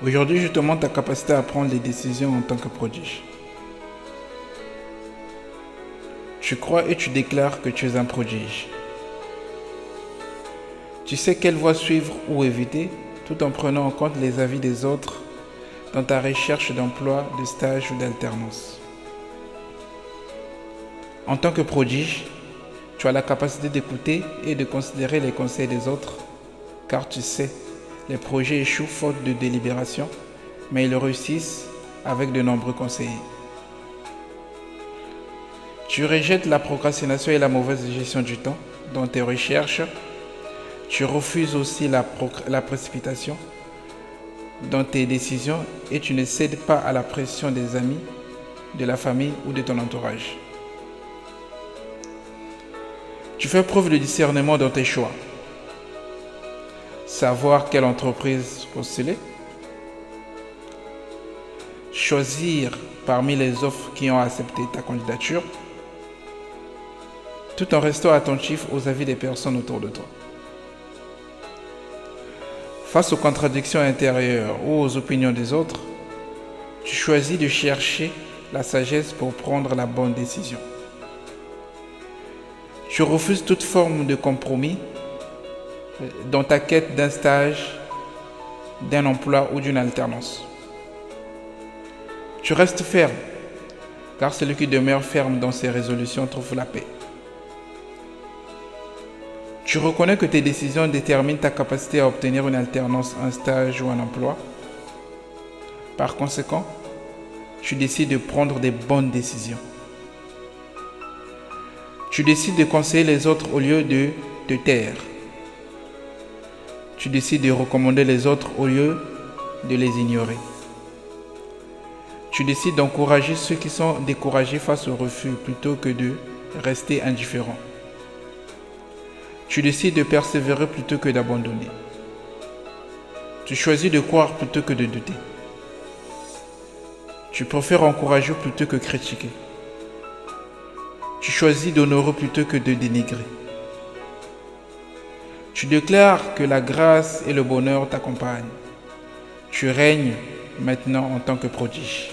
Aujourd'hui, je te montre ta capacité à prendre des décisions en tant que prodige. Tu crois et tu déclares que tu es un prodige. Tu sais quelle voie suivre ou éviter, tout en prenant en compte les avis des autres dans ta recherche d'emploi, de stage ou d'alternance. En tant que prodige, tu as la capacité d'écouter et de considérer les conseils des autres, car tu sais, les projets échouent faute de délibération, mais ils réussissent avec de nombreux conseillers. Tu rejettes la procrastination et la mauvaise gestion du temps dans tes recherches. Tu refuses aussi la précipitation dans tes décisions et tu ne cèdes pas à la pression des amis, de la famille ou de ton entourage. Tu fais preuve de discernement dans tes choix. Savoir quelle entreprise postuler. Choisir parmi les offres qui ont accepté ta candidature, tout en restant attentif aux avis des personnes autour de toi. Face aux contradictions intérieures ou aux opinions des autres, tu choisis de chercher la sagesse pour prendre la bonne décision. Tu refuses toute forme de compromis dans ta quête d'un stage, d'un emploi ou d'une alternance. Tu restes ferme, car celui qui demeure ferme dans ses résolutions trouve la paix. Tu reconnais que tes décisions déterminent ta capacité à obtenir une alternance, un stage ou un emploi. Par conséquent, tu décides de prendre des bonnes décisions. Tu décides de conseiller les autres au lieu de te taire. Tu décides de recommander les autres au lieu de les ignorer. Tu décides d'encourager ceux qui sont découragés face au refus plutôt que de rester indifférent. Tu décides de persévérer plutôt que d'abandonner. Tu choisis de croire plutôt que de douter. Tu préfères encourager plutôt que critiquer. Tu choisis d'honorer plutôt que de dénigrer. Tu déclares que la grâce et le bonheur t'accompagnent. Tu règnes maintenant en tant que prodige.